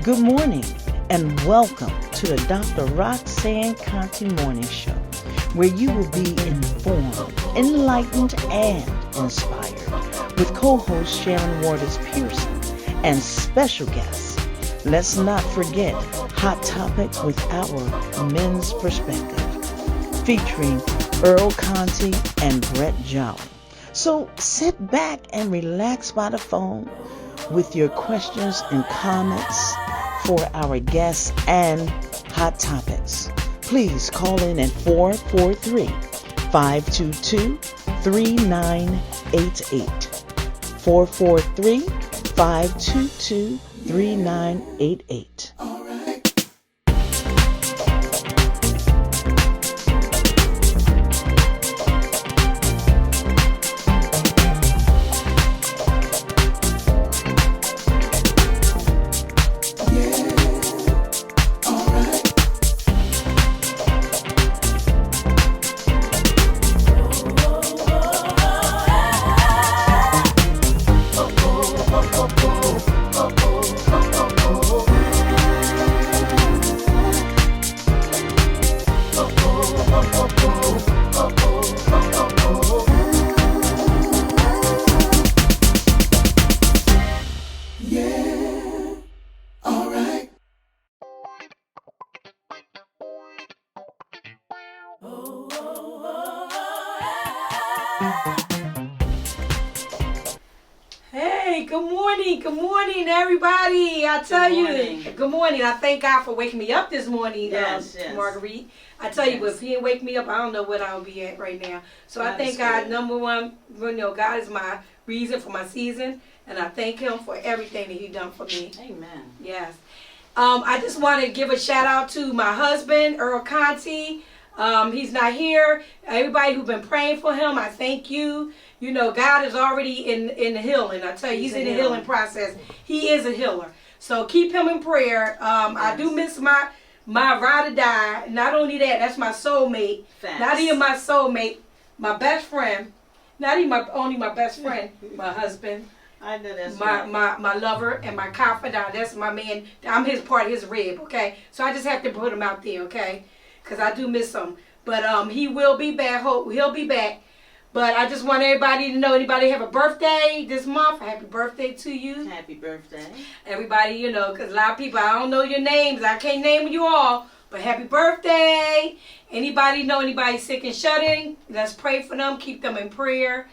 Good morning and welcome to the DrRoxanne Contee Morning Show, where you will be informed, enlightened, and inspired with co-host Sharon Waters Pearson and special guests. Let's not forget Hot Topics with our men's perspective, featuring Earl Contee and Brett Jolly. So sit back and relax by the phone with your questions and comments for our guests and Hot Topics. Please call in at 443-522-3988. 443-522-3988. Good morning, everybody. I tell you, good morning. I thank God for waking me up this morning, yes. Marguerite. I tell you, if He didn't wake me up, I don't know what I would be at right now. So I thank God. Number one, God is my reason for my season, and I thank Him for everything that He done for me. Amen. Yes. I just want to give a shout out to my husband, Earl Contee. He's not here. Everybody who's been praying for him, I thank you. You know, God is already in the healing. I tell you, He's in the healing process. He is a healer. So keep him in prayer. I do miss my ride or die. Not only that, that's my soulmate. Facts. Not even my soulmate, my best friend. Not even only my best friend, my husband. I know that's my lover and my confidant. That's my man. I'm his rib, okay? So I just have to put him out there, okay? Because I do miss him. But he will be back. He'll be back. But I just want everybody to know, anybody have a birthday this month, happy birthday to you. Happy birthday. Everybody, because a lot of people, I don't know your names. I can't name you all. But happy birthday. Anybody know anybody sick and shut-in? Let's pray for them. Keep them in prayer.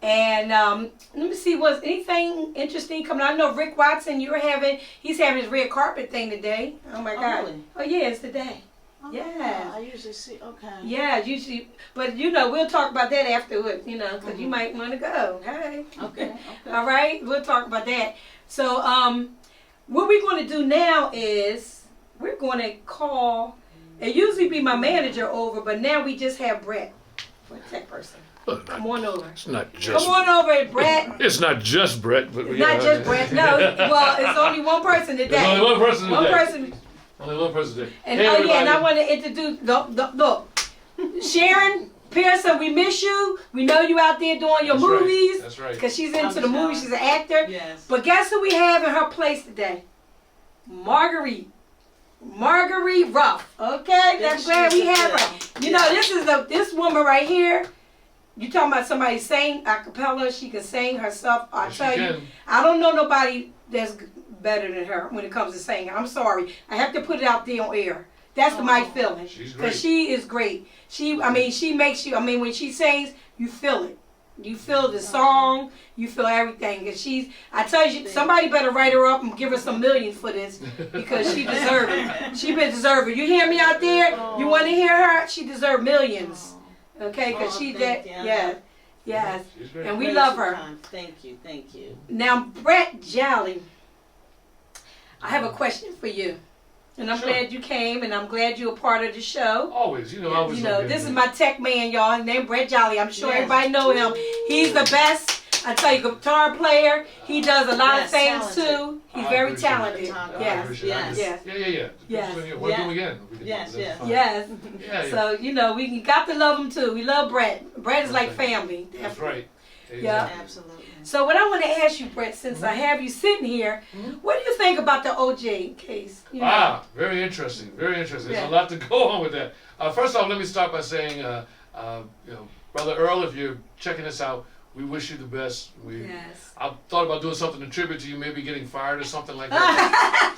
And let me see, was anything interesting coming? I know Rick Watson, he's having his red carpet thing today. Oh, my God. Really? Oh, yeah, it's today. Yeah. I usually see, okay. Yeah, usually, but we'll talk about that afterwards, because you might want to go. Hey. Okay. All right, we'll talk about that. So, what we're going to do now is we're going to call, it usually be my manager over, but now we just have Brett for a tech person. Come on over. It's not just. Come on over, Brett. It's not just Brett, but it's not just Brett. No, well, it's only one person today. There's only one person today. One person. Only one person today. And hey, and I want to introduce, look, Sharon Pearson, we miss you. We know you out there doing your movies. That's right. Because she's into the movies. She's an actor. Yes. But guess who we have in her place today? Marguerite Ruff. Okay, that's glad we have her. This woman right here. You talking about somebody sing a cappella? She can sing herself. I tell you, I don't know nobody that's better than her when it comes to singing. I'm sorry, I have to put it out there on air. That's my feeling. Because she is great. She makes you. When she sings, you feel it. You feel the song. You feel everything. And I tell you, somebody better write her up and give her some millions for this because she deserves it. She deserves it. You hear me out there? You want to hear her? She deserves millions. Okay, because she's that. Yes. And we love her. Thank you. Now, Brett Jolly, I have a question for you. And I'm glad you came, and I'm glad you're a part of the show. Always, always. This is my tech man, y'all. His name Brett Jolly. I'm sure everybody know him. He's the best. I tell you, guitar player. He does a lot of things too. He's very talented. Yes. Yeah. We'll do it again. Yes. So we got to love him too. We love Brett. Brett is like family. That's right. Yeah. Absolutely. So what I want to ask you, Brett, since I have you sitting here, what do you think about the OJ case? You know? Very interesting. Very interesting. Yeah. There's a lot to go on with that. First off, let me start by saying, Brother Earl, if you're checking this out, we wish you the best. Yes. I thought about doing something in tribute to you, maybe getting fired or something like that.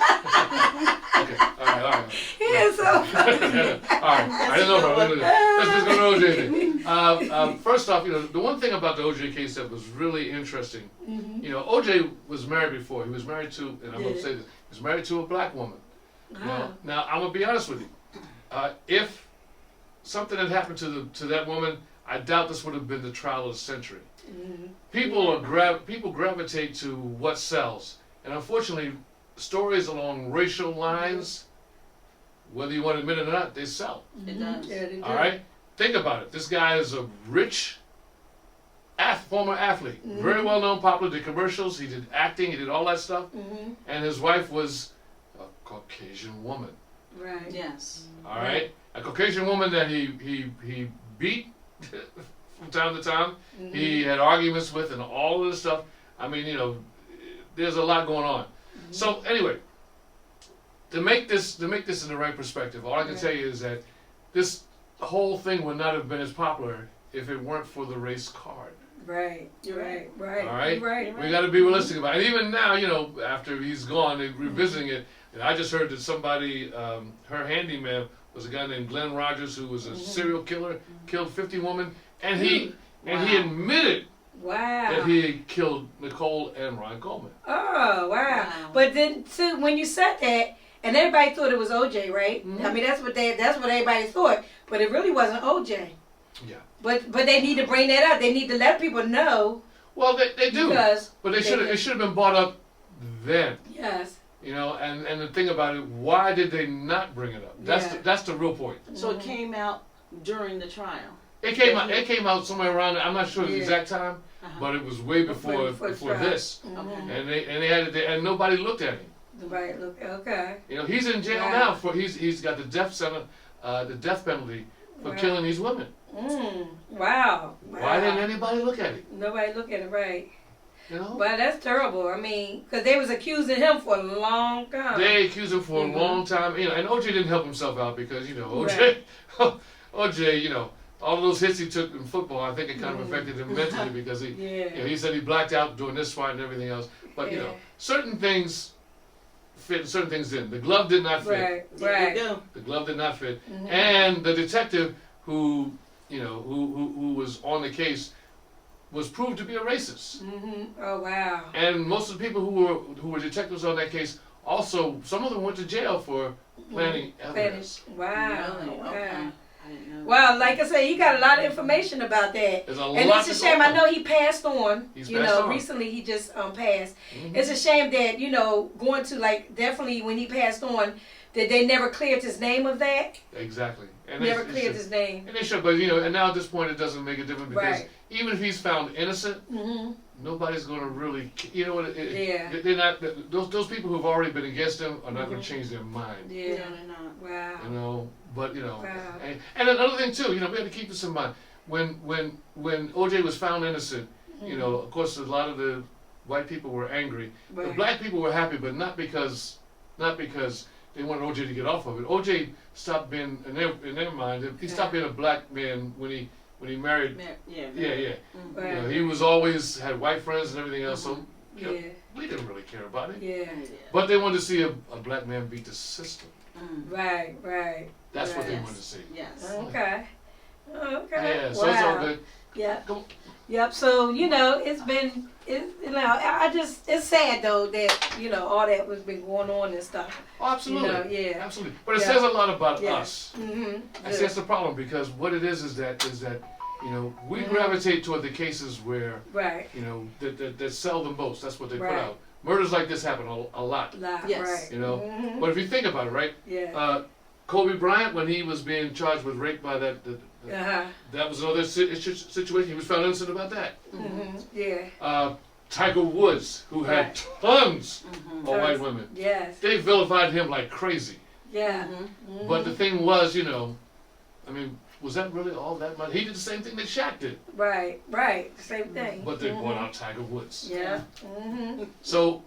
Okay, all right. He is so funny. All right, I didn't know about it. Let's just go to the OJ thing. First off, the one thing about the OJ case that was really interesting, OJ was married before. He was married to, and I'm going to say this, he was married to a black woman. Now, I'm going to be honest with you. If something had happened to that woman, I doubt this would have been the trial of the century. People gravitate to what sells, and unfortunately, stories along racial lines, whether you want to admit it or not, they sell. It does. Yeah, they do. All right, think about it. This guy is a rich, former athlete, very well known, popular. Did commercials. He did acting. He did all that stuff. And his wife was a Caucasian woman. Right. Yes. All right, a Caucasian woman that he beat from time to time. He had arguments with and all of this stuff. I mean, there's a lot going on. So anyway, to make this in the right perspective, all I can tell you is that this whole thing would not have been as popular if it weren't for the race card. Right. You're right. All right? Right. We got to be realistic about it. And even now, after he's gone, they're revisiting it. And I just heard that somebody, her handyman was a guy named Glenn Rogers, who was a serial killer, killed 50 women, and he admitted that he had killed Nicole and Ron Goldman. Oh, wow. But then, too, when you said that, and everybody thought it was OJ, right? I mean, that's what everybody thought, but it really wasn't OJ. Yeah. But they need to bring that up. They need to let people know. Well, they do. But it should have been brought up then. Yes. And the thing about it, why did they not bring it up? That's the real point. So it came out during the trial. It came out somewhere around. I'm not sure the exact time, but it was way before this. Okay. And they had it there, and nobody looked at him. Right. Look. Okay. He's in jail now for he's got the death penalty for killing these women. Wow. Why didn't anybody look at it? Nobody look at it, right? Well, that's terrible. I mean, because they was accusing him for a long time. They accused him for a long time. And OJ didn't help himself out because OJ, all of those hits he took in football, I think it kind of affected him mentally because he said he blacked out during this fight and everything else. But certain things fit, certain things didn't. The glove did not fit. Right. The glove did not fit, and the detective who was on the case was proved to be a racist. Oh wow! And most of the people who were detectives on that case also, some of them went to jail for planting evidence. Wow! Really? Wow! Okay. I didn't know. Well, like I said, he got a lot of information about that. There's And it's a shame. I know he passed on. He's passed on. Recently he just passed. It's a shame that going to definitely when he passed on, that they never cleared his name of that. Exactly. And never cleared his name. And they should, but and now at this point it doesn't make a difference because even if he's found innocent, nobody's going to really, they're not. Those people who've already been against him are not going to change their mind. Yeah, no, they're not. Wow. But Wow. and another thing too, we have to keep this in mind. When OJ was found innocent, of course a lot of the white people were angry. The black people were happy, but not because they wanted OJ to get off of it. OJ stopped being, in their mind, he stopped being a black man when he married. Right. He was always had white friends and everything else, so we didn't really care about it. Yeah. But they wanted to see a black man beat the system. Right. That's what they wanted to see. Yes. Okay. Yeah, so it's all good. Yeah. Yep. So it's been it's sad though that all that was been going on and stuff. Oh, absolutely. Absolutely. But it Yeah. says a lot about us. That's the problem because what it is that we gravitate toward the cases where that sell the most. That's what they put out. Murders like this happen a lot. Yes. Right. But if you think about it, right? Yeah. Kobe Bryant, when he was being charged with rape by that was another situation. He was found innocent about that. Yeah. Tiger Woods, who had tons of white women. Yes. They vilified him like crazy. Yeah. But the thing was, was that really all that much? He did the same thing that Shaq did. Right, right. Same thing. But they brought out Tiger Woods. Yeah. So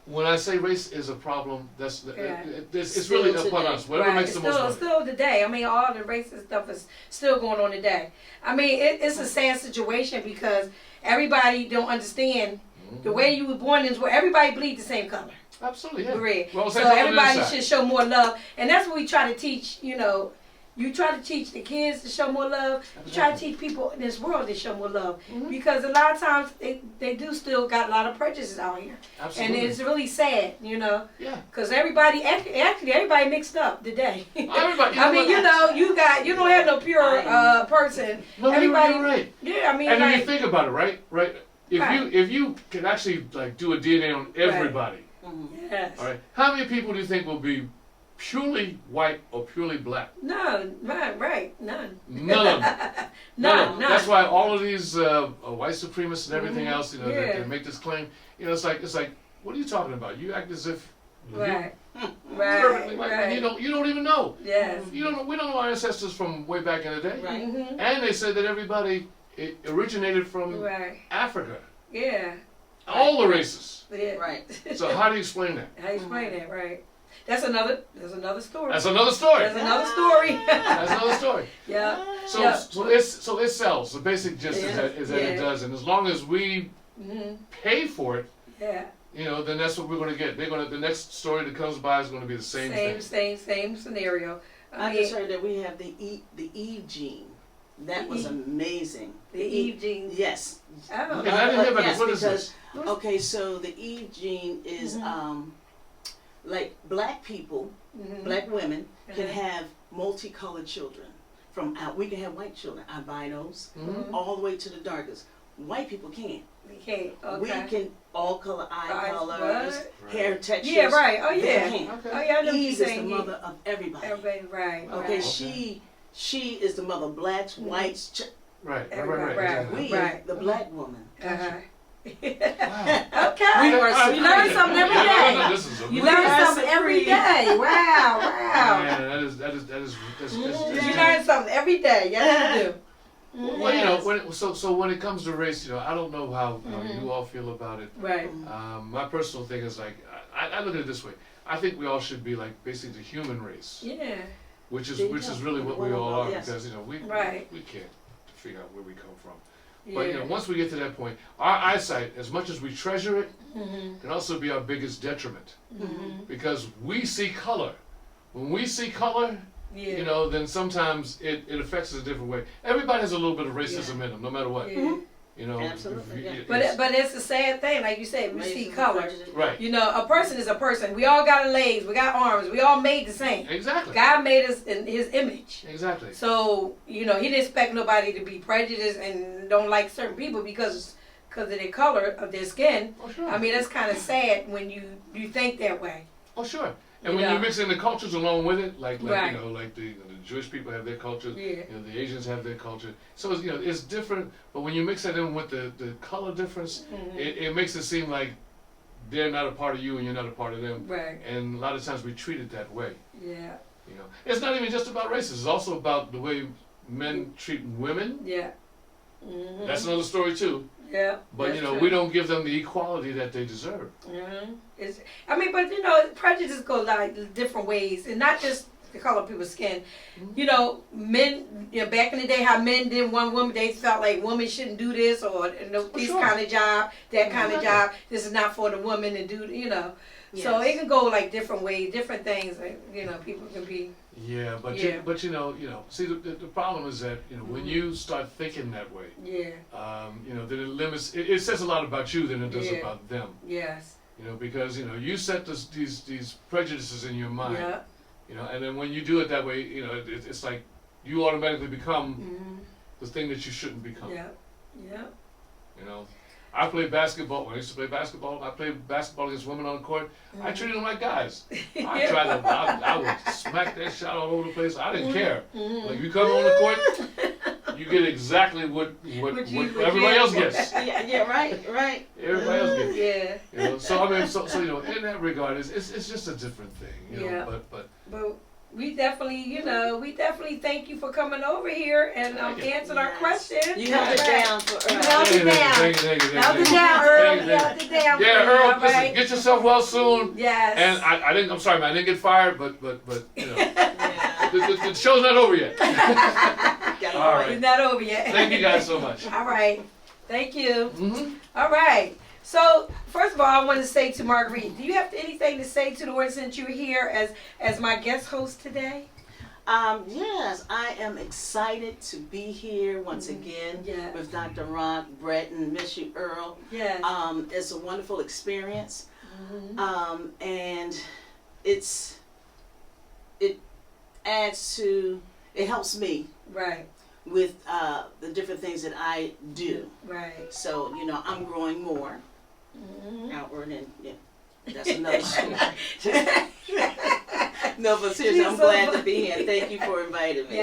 when I say race is a problem, that's Yeah. it's really upon us. Whatever Right. makes the most money. Still today. I mean, all the racist stuff is still going on today. I mean, it's a sad situation because everybody don't understand the way you were born is where everybody bleed the same color. Absolutely, yeah. Red. Well, So same color everybody inside. should show more love, and that's what we try to teach. You know, you try to teach the kids to show more love. You try to teach people in this world to show more love, because a lot of times they do still got a lot of prejudices out here, Absolutely. and it's really sad. You know, Yeah. because everybody actually everybody mixed up today. Everybody. I mean, you know, you don't have no pure person. No, Everybody, you're right. yeah. I mean, And like, if you think about it, right? If you can actually like do a DNA on everybody, yes. all right, how many people do you think will be purely white or purely black? None, right, none. None of them. None. That's why all of these white supremacists and everything else, you know, Yeah. that make this claim, you know, it's like, what are you talking about? You act as if Right. you Right. perfectly white. Right. You don't even know. Yes. You don't know. We don't know our ancestors from way back in the day. Right. Mhm. And they said that everybody originated from Right. Africa. Yeah. All the races. Yeah. Right. So how do you explain that? How you explain that? Right. That's another story. That's another story. That's another story. That's another story. Yeah. So Yeah. so it sells. The basic gist is that it Yeah. does, and as long as we Mhm. pay for it, Yeah. you know, then that's what we're going to get. The next story that comes by is going to be the same thing. Same scenario. I just heard that we have the Eve gene. That was amazing. The Eve gene. Yes. Oh. Okay, I didn't hear about yes, this. What is because, this? okay, so the Eve gene is like black people, Mhm. black women can Uh-huh. have multicolored children. We can have white children, albinos, Mhm. all the way to the darkest. White people can't. We can't. We Okay. can all color eye Eyes, colors, what? hair textures. Yeah. Right. Oh They yeah. can't. Okay. Oh yeah. I know what Eve you're is the saying. mother of everybody. Everybody. Right. Okay, Right. she is the mother of blacks, whites, Right. Right. Exactly. we, Right. the black woman. Uh-huh. Wow. Okay. We are You learn something every Yeah, day. this is a You We learn are something every supreme. day. Wow. Man, that's You learn something every day. Yes, you do. Well, you know, so when it comes to race, you know, I don't know how you all feel about it. Right. My personal thing is like, I look at it this way. I think we all should be like basically the human race, Yeah. which There you is go. really what we Well, all are, yes. because you know we Right. can't figure out where we come from. Yeah. But you know, once we get to that point, our eyesight, as much as we treasure it, can also be our biggest detriment, because we see color. When we see color, Yeah. you know, then sometimes it affects us a different way. Everybody has a little bit of racism in them, no matter what. Yeah. You know, Absolutely, yeah. But it's a sad thing, like you said, we see color. right, You know, a person is a person. We all got legs, we got arms, we all made the same. exactly, God made us in His image. exactly. So, you know, He didn't expect nobody to be prejudiced and don't like certain people because of their color of their skin. Oh sure, I mean, that's kind of sad when you think that way. oh sure. And You when know. you mix in the cultures along with it, like Right. you know, like the Jewish people have their culture, Yeah. you know, the Asians have their culture. So it's, you know, it's different. But when you mix that in with the color difference, it makes it seem like they're not a part of you and you're not a part of them. Right. And a lot of times we treat it that way. Yeah. You know, it's not even just about races. It's also about the way men treat women. Yeah. That's another story too. Yeah. But that's you know, true. we don't give them the equality that they deserve. But you know, prejudice goes like different ways, and not just the color of people's skin. You know, men. You know, back in the day, how men didn't want women. They felt like women shouldn't do this or this sure. kind of job, that kind of Exactly. job. This is not for the woman to do. You know, so Yes. it can go like different ways, different things. Like, you know, people can be. Yeah, but Yeah. you know, see the problem is that you know when you start thinking that way, Yeah. you know, then it limits. It says a lot about you than it does Yeah. about them. Yes. You know, because you know you set these prejudices in your mind. Yeah. You know, and then when you do it that way, you know, it's like you automatically become the thing that you shouldn't become. Yeah. Yeah. You know, I played basketball. When I used to play basketball, I played basketball against women on the court. I treated them like guys. I tried to, I would smack that shot all over the place. I didn't care. Like you come on the court, you get exactly what everybody else gets. Yeah, right. Everybody else gets. Yeah. You know, so I mean, so you know, in that regard, it's just a different thing. You know, Yeah. but But we definitely thank you for coming over here and answering our questions. You held it down for Earl. You held it down. Thank you. Held it down, Earl. You held it down. Yeah, Earl, all listen, right? get yourself well soon. Yes. And I'm sorry, man, I didn't get fired, but you know, Yeah. the show's not over yet. Got All It's right. not over yet. Thank you guys so much. All right. Thank you. Mm-hmm. All right. So, first of all, I want to say to Marguerite, do you have anything to say to the audience since you're here as my guest host today? Yes, I am excited to be here once again Yeah. with Dr. Rock, Brett, and Miss you, Earl. Yes. It's a wonderful experience, Mhm. and it adds to, it helps me Right. with the different things that I do. Right. So, you know, I'm growing more Mhm. outward, and yeah, that's another story. No, but seriously, She's I'm so glad to funny. be here. Thank you for inviting me.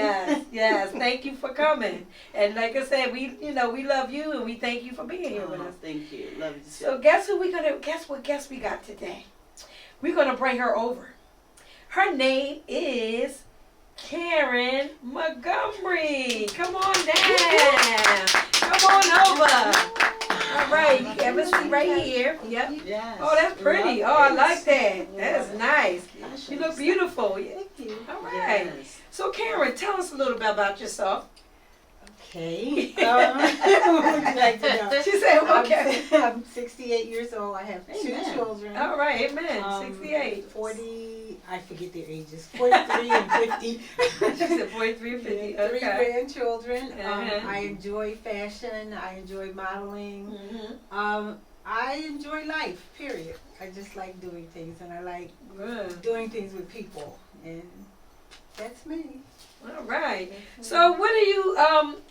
Yes. Thank you for coming. And like I said, we love you and we thank you for being here with Oh, us. thank you. Love you too. So guess what guest we got today? We're gonna bring her over. Her name is Karen Montgomery. Come on down. Come on over. All right, you can see right here. Yep. Yes. Oh, that's pretty. Oh, I like that. That's nice. Yes. You look beautiful. Yeah. Thank you. All right. Yes. So Karen, tell us a little bit about yourself. Okay. What would you like to know? She said, okay. I'm 68 years old. I have two Amen. children. All right, amen. 68. 40, I forget their ages, 43 and 50. She said 43 and 50. Three Okay. grandchildren. Uh-huh. I enjoy fashion. I enjoy modeling. Mm-hmm. I enjoy life, period. I just like doing things, and I like Good. doing things with people. And that's me. All right. So what are you,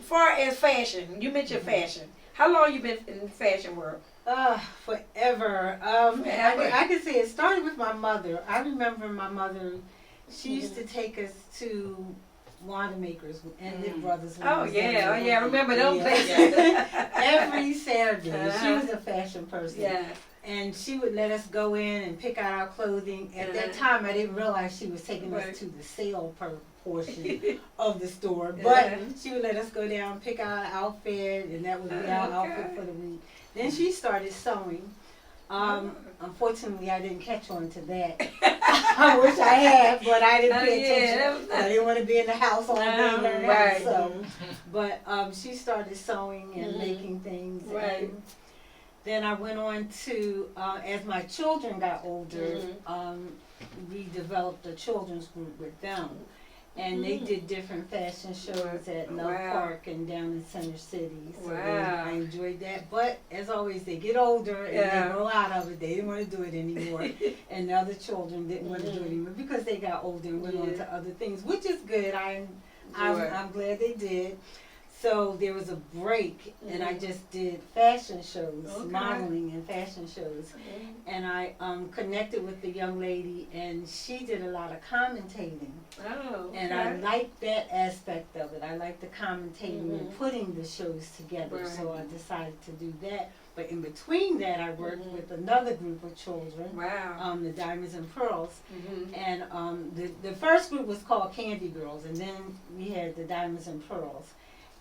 far as fashion, you mentioned fashion. How long you been in the fashion world? Forever. Forever. I could say it started with my mother. I remember my mother, she used to take us to Wanda Makers and Nick Brothers. when Oh we was yeah, little. I remember them Yeah. places. Every Saturday. She Uh-huh. was a fashion person. Yeah. And she would let us go in and pick out our clothing. At that Uh-huh. time, I didn't realize she was taking Right. us to the sale portion of the store. But Uh-huh. she would let us go down, pick out an outfit, and that would be our Okay. outfit for the week. Then she started sewing. Unfortunately, I didn't catch on to that. I wish I had, but I didn't pay attention. I didn't want to be in the house all day learning how Right. to sew. But she started sewing and making things. Right. And then I went on to, as my children got older, we developed a children's group with them. And they did different fashion shows at Love Wow. Park and down in Center City. So Wow. I enjoyed that. But as always, they get older and Yeah. they grow out of it. They didn't want to do it anymore. And the other children didn't want to do it anymore because they got older and went on to other things, which is good. I'm glad they did. So there was a break, and I just did fashion shows, modeling and fashion shows. And I connected with the young lady, and she did a lot of commentating. Oh, And I liked that aspect of it. I liked the commentating and putting the shows together. So I decided to do that. But in between that, I worked with another group of children, Wow. the Diamonds and Pearls. And the first group was called Candy Girls, and then we had the Diamonds and Pearls.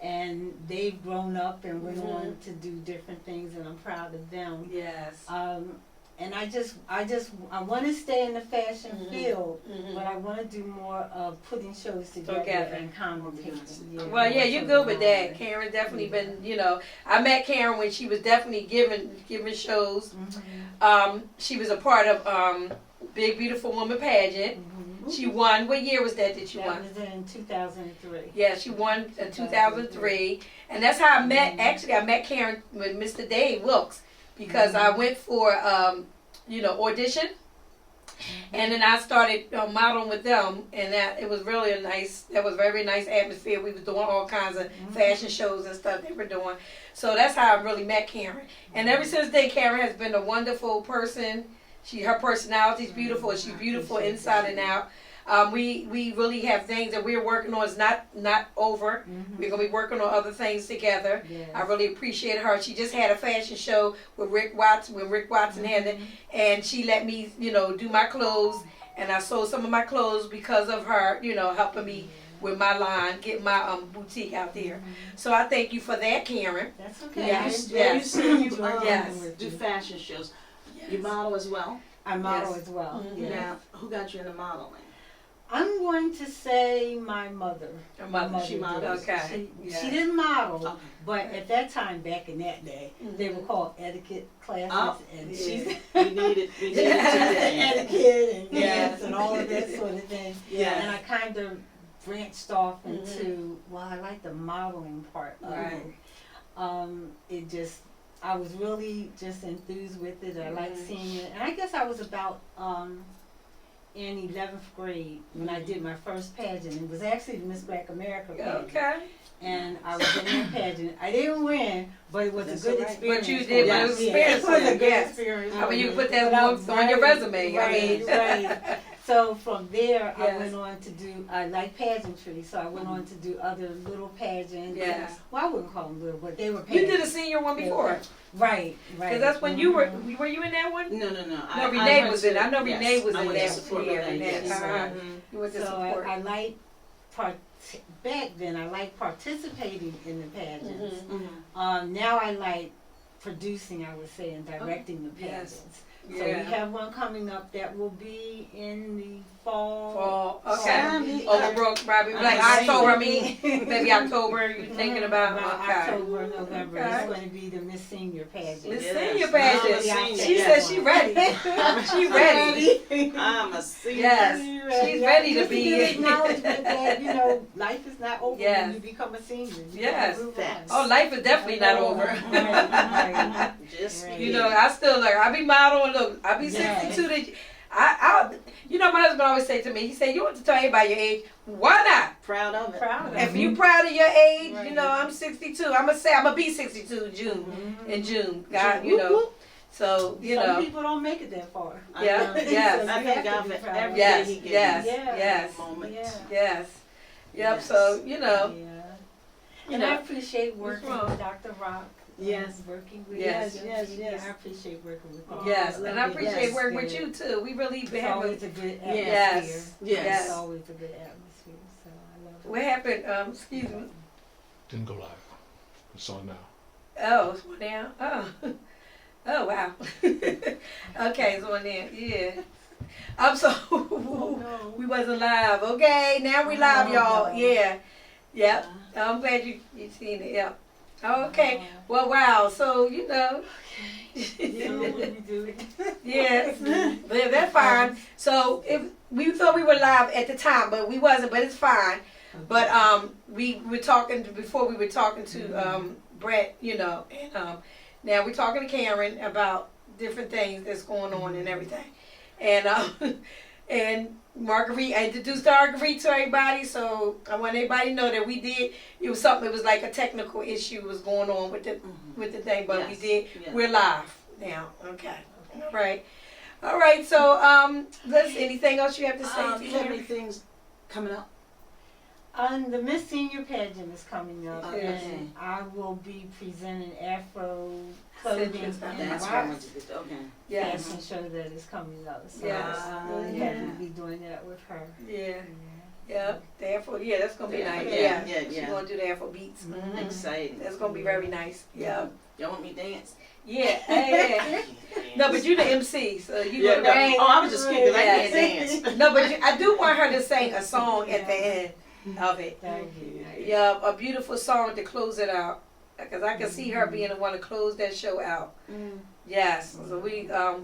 And they've grown up and went on to do different things, and I'm proud of them. Yes. And I want to stay in the fashion field, but I want to do more of putting shows together and commentating. Well, yeah, you're good with that. Karen definitely been, I met Karen when she was definitely giving shows. She was a part of Big Beautiful Woman pageant. She won. What year was that you won? That was in 2003. Yeah, she won in 2003. And that's how I met, actually I met Karen with Mr. Dave Wilkes because I went for, audition. And then I started modeling with them, and it was really that was very nice atmosphere. We was doing all kinds of fashion shows and stuff they were doing. So that's how I really met Karen. And ever since then, Karen has been a wonderful person. Her personality is beautiful. She's beautiful inside and out. We really have things that we're working on. It's not over. We're gonna be working on other things together. Yes. I really appreciate her. She just had a fashion show with Rick Watson when Rick Watson had it, and she let me, do my clothes. and I sold some of my clothes because of her, you know, helping me with my line, get my boutique out there. So I thank you for that, Karen. That's okay. Yes, I yes. You say you Yes. do fashion shows. You model as well. I model Yes. as well. Mhm. Yes. Now, who got you into modeling? I'm going to say my mother. Your mother, she did. models? Okay. Yes. She didn't model, Okay. but at that time, back in that day, they were called etiquette classes, Oh, and yeah. she's We need it today. etiquette and Yes. dance and all of that sort of thing. Yes. And I kind of branched off into, well, I like the modeling part of Right. it. It just, I was really just enthused with it. I liked seeing it. And I guess I was about in 11th grade when I did my first pageant. It was actually the Miss Black America pageant. Okay. And I was in that pageant. I didn't win, but it was That's a good all right. experience. But you for did, me. but it was Yeah, experience it was for a you, good yes. experience. I mean, you for put me. that on your resume. Right, I mean, right. So from there, I Yes. went on to do, I like pageantry, so I went on to do other little pageants. Yes. Well, I wouldn't call them little, but they were you pageants. did a senior one before. Right, right. Because that's when you were you in that one? No. No, Renee was in it. I know Renee was I in went to that. support Yeah, Renee, Renee. yes. Uh-huh. Mhm. You went to So support. I like back then I liked participating in the pageants. Mhm. Now I like producing, I would say, and directing the Yes. pageants. So Yeah. we have one coming up that will be in the fall. Fall. Fall. Okay. Overbrook, probably like I'm October. I mean, maybe October. You thinking about? About Okay. October, November. Okay. It's going to be the Miss Senior pageant. Miss Yes. Senior I'm a pageant. senior, She yes. said she ready. She ready. I'm a senior. Yes. She's ready to Just be. give acknowledgement that, you know, life is not over Yes. when you become a senior. You Yes. gotta move Facts. Oh, life is definitely not over. Right. Just Right. You know, I still like. I be modeling. Look, I be Yes. 62. You know, my husband always say to me. He said, "You want to tell everybody your age? Why not? proud of it. Proud of If it. you proud of your age, Right. you know, I'm 62. I'm gonna be 62 in June. In June, God, you Whoop, know. whoop. So you Some know. people don't make it that far. Yeah, yes. So I you thank have to God be for proud every of day Yes, He gave yes, me. Yeah. yes, Moment. Yeah. yes. Yep. Yes. So you know. Yeah. You And I know. appreciate working wrong? with Dr. Rock. Yes. Working with Yes. you. Yes, Yeah, yes. I appreciate working with you. Yes, love and I it. appreciate Yes, working with good. you too. We really It's been having. always a good atmosphere. Yes. Yes. It's always a good atmosphere. So I love it. What happened? Excuse me. Didn't go live. It's on now. Oh, it's on now. Oh, oh wow. Okay, it's on there. Yeah. I'm so Oh, no. we wasn't live. Okay, now we live, Oh, y'all. no. Yeah. Yep. I'm glad you seen it. Yep. Okay. Well, wow. So you know. You know what you do. Yes, but that's fine. So if we thought we were live at the time, but we wasn't. But it's fine. But we were talking before. We were talking to Brett, you know, and now we're talking to Karen about different things that's going on and everything, and and Marguerite. I introduced Marguerite to everybody, so I want everybody to know that we did. It was something. It was like a technical issue was going on with the thing, but we Yes. did. Yes. We're live now. Okay. All right. All right. So let's. Anything else you have to say? Do you have any things coming up? The Miss Senior pageant is coming up, Okay. and I will be presenting Afro clothing Interesting. and That's what I want wax to do. Okay. Yes. fashion show that is coming up. So Yes. I'm really Yeah. happy to be doing that with her. Yeah. Yeah. The Afro. Yeah, that's gonna be Yeah, nice. yeah, Yeah. yeah, She's yeah. gonna do the Afro beats. Mhm. Exciting. That's gonna be very nice. Yeah. Y'all want me to dance? Yeah. Yeah. No, but you the MC, so you Yeah, gonna no. bring. Oh, I was just kidding because I Yes. can't dance. No, but I do want her to sing a song at the end of it. That would be nice. Yeah, a beautiful song to close it out. Because I can see her being the one to close that show out. Yes,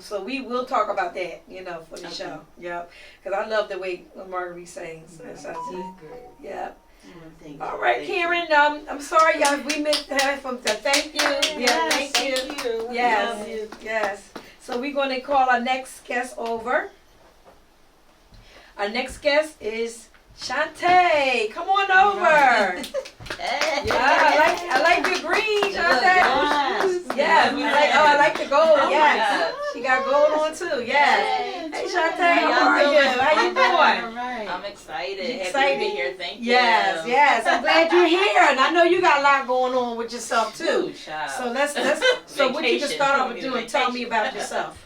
so we will talk about that, you know, for the Okay. show. Yeah, because I love the way Marguerite sings. She's So, good. yeah. Thank you. All right, Thank you. Karen. I'm sorry, y'all. We missed her from. Thank you. Yeah, thank you. Yes. Love you. Yes. So we're going to call our next guest over. Our next guest is Shante. Come on over. Hey. Yeah, I like your green, Shante. Yes. Yes, I like the gold. Oh my Yes, gosh. she got gold on too. Yes. Hey, Shante, how are you? How you doing? Right. I'm excited. You Happy excited? to be here. Thank you. Yes, yes. I'm glad you're here, and I know you got a lot going on with yourself too. Ooh, child. So let's. So what you can Vacation. start off with We need doing? Tell me about yourself.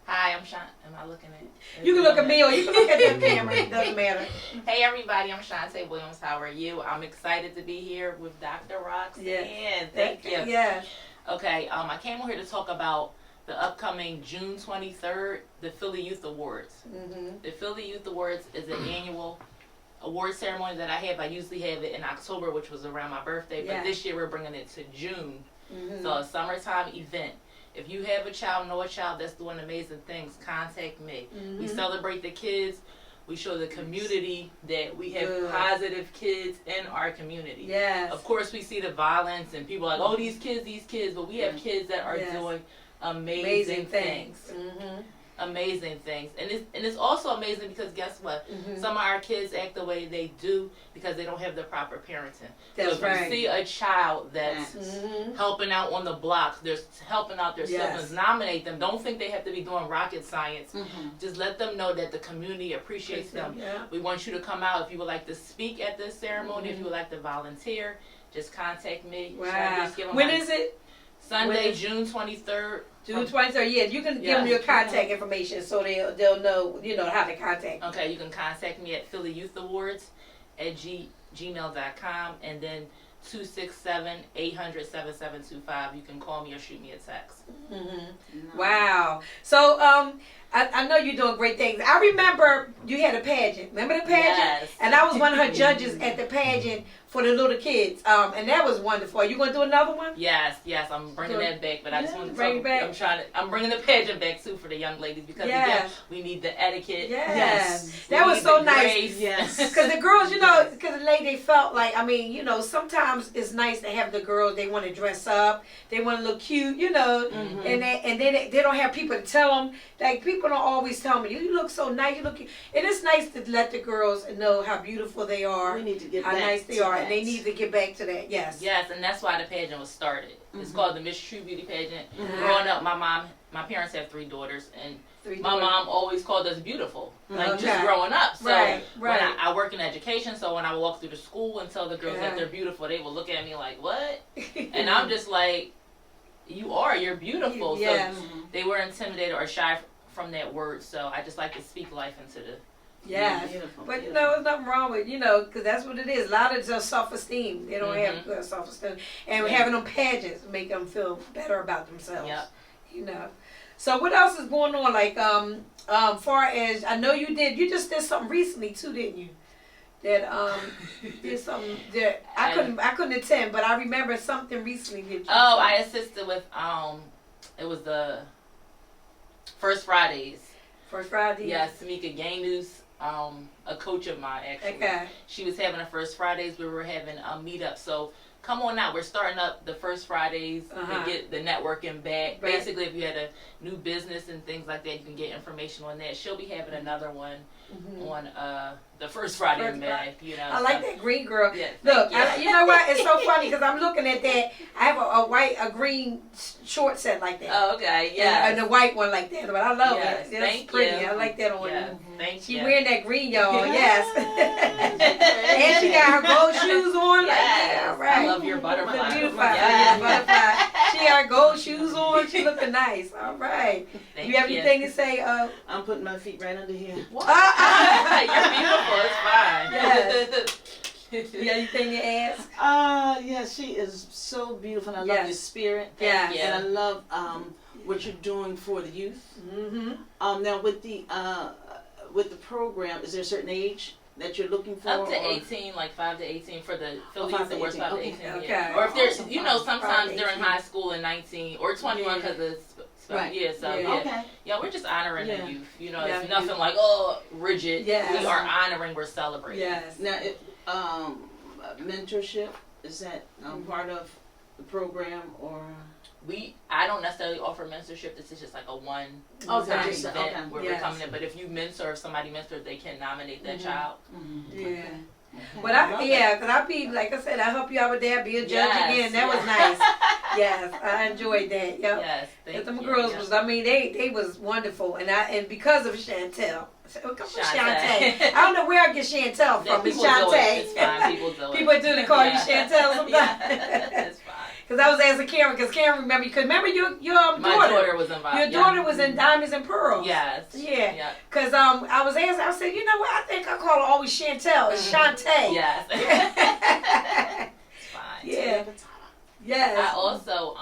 Hi, I'm Shante. Am I looking at? You can look at me or you can look at the camera. It doesn't matter. Hey everybody, I'm Shante Williams. How are you? I'm excited to be here with Dr. Roxanne. Yes. Thank you. Yes. Okay, I came over here to talk about the upcoming June 23rd, the Philly Youth Awards. Mm-hmm. The Philly Youth Awards is an annual award ceremony that I have. I usually have it in October, which was around my birthday, but this year we're bringing it to June. Mm-hmm. So a summertime event. If you have a child, know a child that's doing amazing things, contact me. Mm-hmm. We celebrate the kids. We show the community that we have Good. positive kids in our community. Yes. Of course, we see the violence and people are like, oh, these kids, but we have kids that are Yes. doing amazing things. Mm-hmm. Amazing things. And it's also amazing because guess what? Mm-hmm. Some of our kids act the way they do because they don't have the proper parenting. That's so if right. you see a child that's Mm-hmm. helping out on the blocks, they're helping out their Yes. siblings, nominate them. Don't think they have to be doing rocket science. Mm-hmm. Just let them know that the community appreciates them. Yeah. We want you to come out. If you would like to speak at this ceremony, if Mhm. you would like to volunteer, just contact me. Wow. Just give them When my- is it? Sunday, when is- June 23rd. June 23rd. Yeah, you can give them Yes. your contact information so they'll know, how to contact you. Okay, you can contact me at Philly Youth Awards at gmail.com and then 267-800-7725. You can call me or shoot me a text. Mm-hmm. Wow. So, I know you're doing great things. I remember you had a pageant. Remember the pageant? Yes. And I was one of her judges at the pageant for the little kids. And that was wonderful. Are you going to do another one? Yes, I'm bringing So- that back, but I just Yeah, want to bring talk. it back. I'm bringing the pageant back too for the young ladies because again, Yes. we need the etiquette. Yes. We That was need so the nice. grace. Yes. Because the girls, because the lady, they felt like, sometimes it's nice to have the girls, they want to dress up, they want to look cute, Mhm. and then they don't have people to tell them. Like, people don't always tell me, you look so nice, you look cute. And it's nice to let the girls know how beautiful they are, We need to get how back nice they to are, that. and they need to get back to that, yes. Yes, and that's why the pageant was started. It's Mhm. called the Miss True Beauty Pageant. Mhm. Growing up, my parents have 3 daughters, and Three my daughters. mom always called us beautiful, like Okay. just growing up. So Right. when I work in education, so when I walk through the school and tell the girls Yeah. that they're beautiful, they will look at me like, what? And I'm just like, you're beautiful. Yeah. So they were intimidated or shy from that word. So I just like to speak life into the. Yes. Beautiful, But beautiful. there's nothing wrong with, because that's what it is. A lot of it's just self-esteem. They don't Mhm. have good self-esteem. And Yeah. having them pageants make them feel better about themselves. Yep. So what else is going on? Like, far as, I know you just did something recently too, didn't you? That, did something that I couldn't attend, but I remember something recently that you Oh, I assisted with it was the First Fridays. First Friday? Yes, Tamika Gainus, a coach of mine actually. Okay. She was having a First Fridays. We were having a meetup. So come on out. We're starting up the First Fridays Uh-huh. to get the networking back. Right. Basically, if you had a new business and things like that, you can get information on that. She'll be having another one Mhm. on the First Friday First in May. Friday. You know. I like so- that green girl. Yeah, Look, thank you know what? It's so funny because I'm looking at that. I have a green short set like that. Oh, okay. Yeah. And a white one like that. But I love Yes, it. That's thank pretty. you. I like that on Yeah. you. Thank She you. wearing that green, y'all. Yes. Yes. And she got her gold shoes on. Like that. Yes. All right. I love your butterfly. Beautiful. Yeah. Butterfly. She got her gold shoes on. She looking nice. All right. Thank You have anything to say? I'm putting my feet right under here. You're beautiful. It's fine. Yes. You got anything to ask? Yeah, she is so beautiful, and I Yes. love your spirit. Yes. And I love what you're doing for the youth. Mm-hmm. Now with the program, is there a certain age that you're looking for? Up to or- 18, like 5 to 18 for the Philly 5 Youth to Awards, 18. 5 to Okay. 18. Okay. Yeah. Or if there's, Awesome. you know, 5 sometimes to they're in 18. high school in 19 or 21 Yeah. because it's. Right. Yeah, so Yeah. yeah. Okay. Yeah, we're just honoring Yeah. the youth. You know, Yeah. it's nothing like, oh, rigid. Yes. We are honoring, we're celebrating. Yes. Now, mentorship, is that part of the program, or? I don't necessarily offer mentorship. This is just like a one Okay. time Just- event okay. where Yes. we're coming in. But if you mentor, if somebody mentors, they can nominate that child. Yeah. Okay. But because I be, like I said, I help you out with that, be a judge Yes, again. That was yes. nice. Yes, I enjoyed that. Yep. Yes, thank Them you. girls Yeah. was, they was wonderful, and because of Chantel. Come on, Shante. Shante. I don't know where I get Chantel Yeah, from. It's people do it. Shante. It's fine. People do it. People do. They call you Yeah. Chantel sometimes. Yeah, it's fine. Because Because I was asking Karen, because Karen remember your My daughter was involved. Your daughter was in Diamonds and Pearls. Yes. Yeah. Because I was asking, I said, you know what? I think I call her always Chantel. It's Shante. Yes. It's fine. Yeah. Yes. I also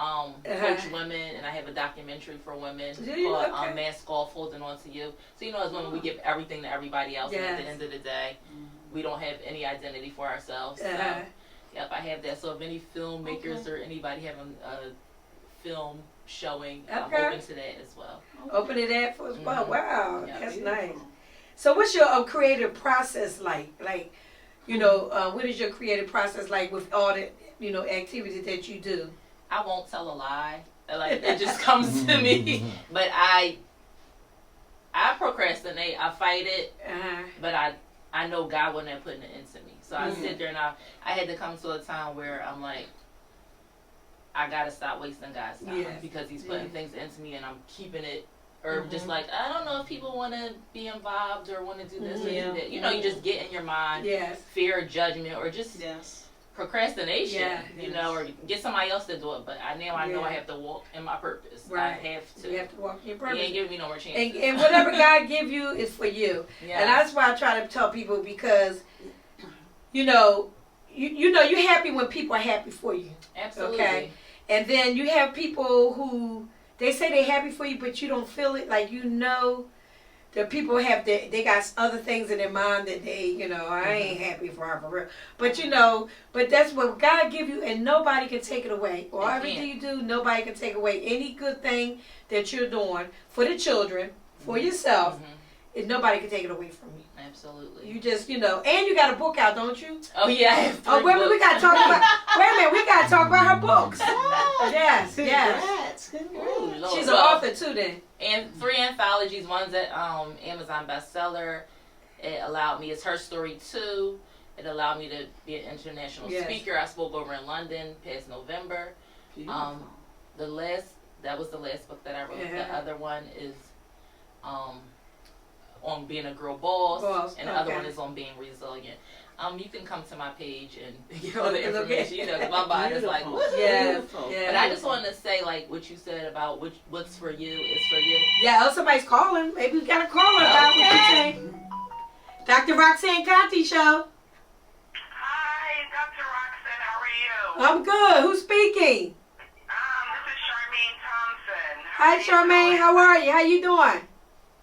coach women, and I have a documentary for women called Mask Off, Holding On to You. So, as women, we give everything to everybody else, and at the end of the day, we don't have any identity for ourselves. So, yep, I have that. So if any filmmakers or anybody having a film showing, I'm open to that as well. Open to that for as well. Wow, Yeah, that's nice. So what's your creative process like? Like, what is your creative process like with all the, activities that you do? I won't tell a lie. Like, it just comes to me. But I procrastinate. I fight it. But I know God wasn't putting it into me. So I sit there and I had to come to a time where I'm like, I gotta stop wasting God's time because He's putting things into me and I'm keeping it, or just like, I don't know if people want to be involved or want to do this or do that. You just get in your mind fear or judgment or just procrastination, or get somebody else to do it. But I know I have to walk in my purpose. Right. I have to. You have to walk in your purpose. He ain't giving me no more chances. And whatever God give you is for you. Yeah. And that's why I try to tell people, because you're happy when people are happy for you. Absolutely. Okay. And then you have people who they say they're happy for you, but you don't feel it. Like the people they got other things in their mind that they, I ain't happy for her for real. But but that's what God give you, and nobody can take it away. Or everything you do, nobody can take away any good thing that you're doing for the children, for yourself. And nobody can take it away from you. Absolutely. You just, and you got a book out, don't you? Oh yeah. I have 3 wait a minute, we gotta talk about. Wait a minute, we gotta talk about her books. Yes. Congrats. She's an author too, then. And 3 anthologies. One's at Amazon bestseller. It allowed me. It's her story too. It allowed me to be an international speaker. I spoke over in London past November. That was the last book that I wrote. The other one is on being a girl boss, and the other one is on being resilient. You can come to my page and get all the information, because my mind is like, woohoo. But I just wanted to say, like, what you said about what's for you is for you. Yeah, somebody's calling. Maybe we got a caller about what you're saying. Dr. Roxanne Contee Show. Hi, Dr. Roxanne. How are you? I'm good. Who's speaking? This is Charmaine Thompson. Hi, Charmaine. How are you? How you doing?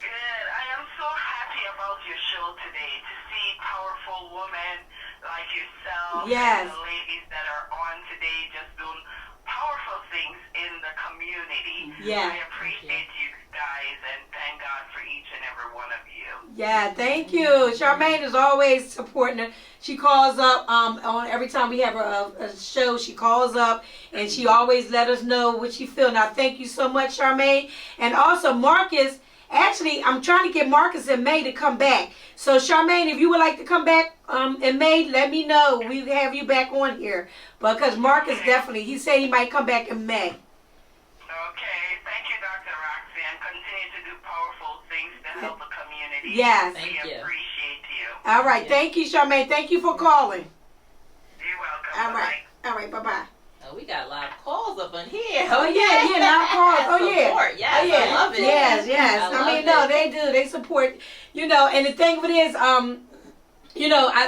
Good. I am so happy about your show today, to see powerful women like yourself and the ladies that are on today just doing powerful things in the community. Yeah. I appreciate you guys and thank God for each and every one of you. Yeah, thank you. Charmaine is always supporting her. She calls up on every time we have a show. She calls up and she always let us know what she feel. Now, thank you so much, Charmaine. And also, Marcus. Actually, I'm trying to get Marcus in May to come back. So, Charmaine, if you would like to come back in May, let me know. We have you back on here. Because Marcus definitely, he said he might come back in May. Okay. Thank you, Dr. Roxanne. Continue to do powerful things to help the community. Yes. We appreciate you. All right. Thank you, Charmaine. Thank you for calling. You're welcome. All right. Bye-bye. All right. Bye-bye. Oh, we got live calls up in here. Oh, yeah. Live calls. Oh, yeah. Support. Yes, Oh, yeah. I love it. Yes. I mean, no, they do. They support, and the thing of it is,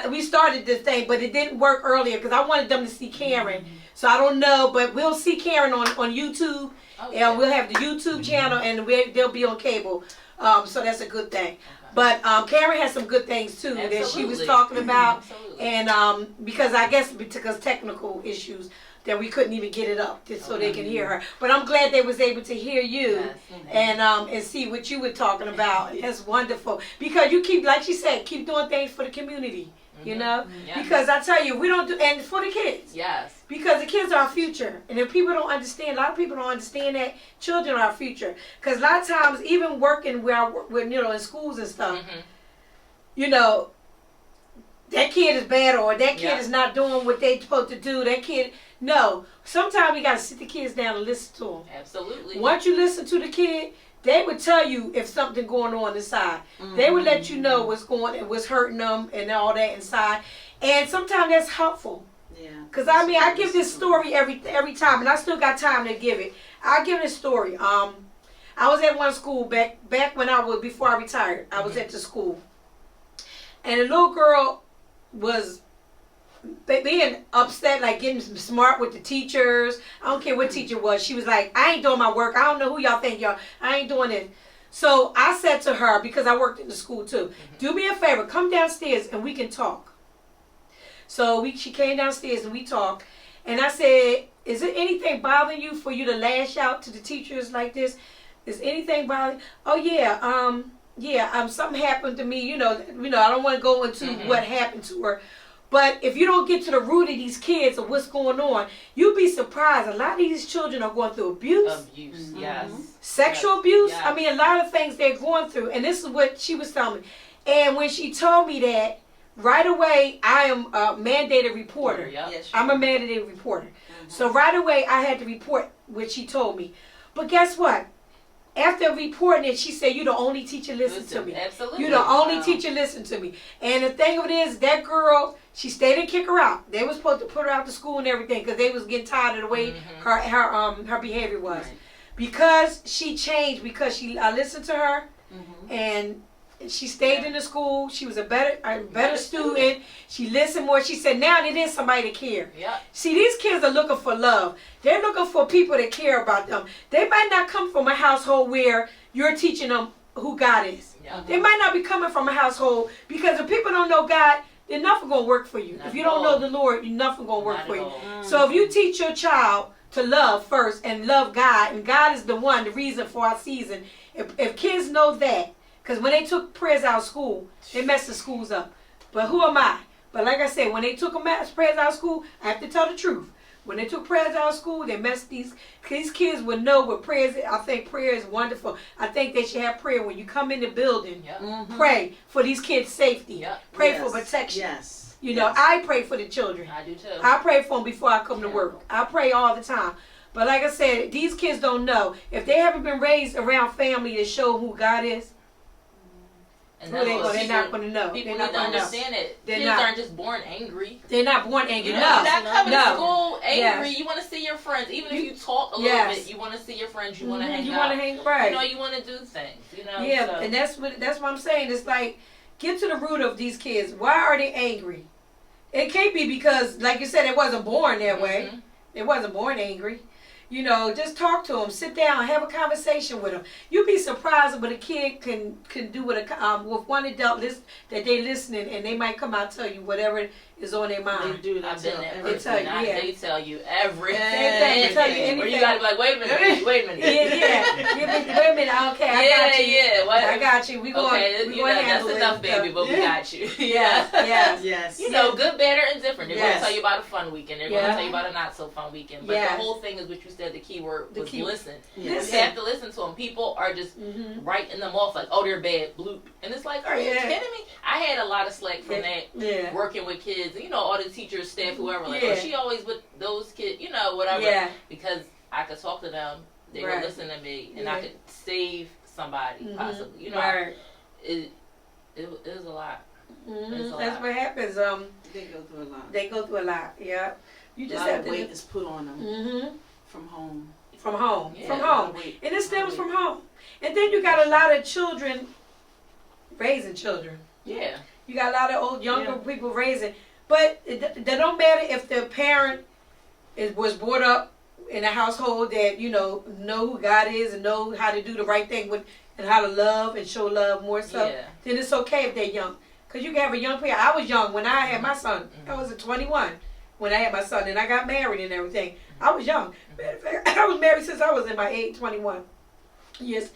we started this thing, but it didn't work earlier because I wanted them to see Karen. So I don't know, but we'll see Karen on YouTube. Oh, and we'll have the YouTube channel, and they'll be on cable. So that's a good thing. But Karen has some good things too that she was talking about. And because I guess because technical issues that we couldn't even get it up so they can hear her. But I'm glad they was able to hear you and see what you were talking about. That's wonderful. Because you keep, like she said, keep doing things for the community. Because I tell you, we don't do, and for the kids. Yes. Because the kids are our future. And if people don't understand, a lot of people don't understand that children are our future. Because a lot of times, even working where I work, in schools and stuff, that kid is bad or that kid is not doing what they're supposed to do. That kid, no. Sometimes we got to sit the kids down and listen to them. Absolutely. Once you listen to the kid, they would tell you if something going on inside. They would let you know what's hurting them and all that inside. And sometimes that's helpful. Cause I mean, I give this story every time, and I still got time to give it. I give this story. I was at one school back when before I retired. I was at the school, and a little girl was being upset, like getting smart with the teachers. I don't care what teacher it was. She was like, I ain't doing my work. I don't know who y'all think y'all. I ain't doing it. So I said to her, because I worked in the school too, do me a favor, come downstairs and we can talk. So she came downstairs and we talked. And I said, is there anything bothering you for you to lash out to the teachers like this? Is anything bothering? Oh yeah, something happened to me. You know, I don't want to go into what happened to her. But if you don't get to the root of these kids or what's going on, you'd be surprised. A lot of these children are going through abuse. Yes. Sexual abuse. Yes. I mean, a lot of things they're going through. And this is what she was telling me. And when she told me that, right away, I am a mandated reporter. Yep. I'm a mandated reporter. So right away, I had to report what she told me. But guess what? After reporting it, she said, "You the only teacher listen to me. Absolutely. You the only teacher listen to me." And the thing of it is, that girl, they didn't kick her out. They was supposed to put her out to school and everything because they was getting tired of the way her behavior was. Right. Because she changed, because I listened to her, and she stayed in the school. She was a better student. She listened more. She said, now there is somebody to care. Yep. See, these kids are looking for love. They're looking for people that care about them. They might not come from a household where you're teaching them who God is. Yep. They might not be coming from a household, because if people don't know God, then nothing going to work for you. If you don't know the Lord, nothing going to work for you. So if you teach your child to love first and love God, and God is the reason for our season, if kids know that, because when they took prayers out of school, they messed the schools up. But who am I? But like I said, when they took prayers out of school, I have to tell the truth. When they took prayers out of school, they messed these kids would know what prayers. I think prayer is wonderful. I think they should have prayer when you come in the building. Yep. Pray for these kids' safety. Yep. Pray for protection. Yes. You know, I pray for the children. I do too. I pray for them before I come to work. I pray all the time. But like I said, these kids don't know. If they haven't been raised around family to show who God is, and they're not going to know. People need to understand it. Kids aren't just born angry. They're not born angry. You're not coming to school angry. Yes. You want to see your friends. Even if you talk a little bit, you want to see your friends. You want to hang out. You want to hang, right. You know, you want to do things. You know. Yeah, so. and that's what I'm saying. It's like, get to the root of these kids. Why are they angry? It can't be because, like you said, it wasn't born that way. It wasn't born angry. You know, just talk to them, sit down, have a conversation with them. You'd be surprised what a kid can do with one adult that they listening, and they might come out and tell you whatever is on their mind. They do. I've been there. They tell you, They tell you everything. They tell you anything. Or you gotta be like, wait a minute. Wait a minute. Okay, I got you. I got you. We going to handle that's enough, baby, but we got you. Yes. You know, good, bad, or indifferent. They're going to tell you about a fun weekend. They're going to tell you about a not so fun weekend. But the whole thing is what you said. The key word was listen. Yes. You have to listen to them. People are just writing them off like, oh, they're bad, bloop. And it's like, are you kidding me? I had a lot of slack from that, working with kids. You know, all the teachers, staff, whoever, like, oh, she always with those kids, you know, whatever. Yeah. Because I could talk to them, they would listen to me, and I could save somebody, possibly. You know, it was a lot. That's what happens. They go through a lot. They go through a lot, yeah. You just have to weight is put on them from home. From home. Yeah. From home. And it stems from home. And then you got a lot of children raising children. Yeah. You got a lot of younger people raising. But it don't matter if the parent was brought up in a household that, you know who God is and know how to do the right thing with, and how to love and show love more so. Yeah. Then it's okay if they're young. Because you can have a young parent. I was young when I had my son. I was at 21 when I had my son, and I got married and everything. I was young. Matter of fact, I was married since I was in my 21 years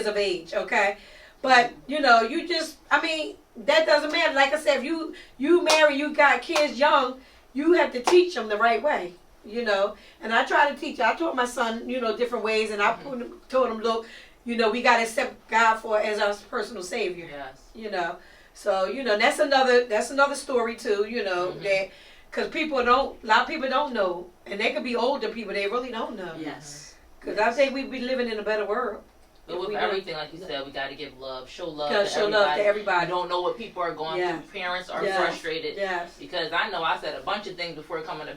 of age, okay? But, you know, that doesn't matter. Like I said, if you marry, you got kids young, you have to teach them the right way, you know? And I try to teach. I taught my son, different ways, and I told him, look, we got to accept God as our personal Savior, you know? So, that's another story too, that, because a lot of people don't know, and they could be older people, they really don't know. Yes. Because I think we'd be living in a better world. But with everything, like you said, we got to give love, show love to everybody. You don't know what people are going through. Parents are frustrated. Yes. Because I know I said a bunch of things before becoming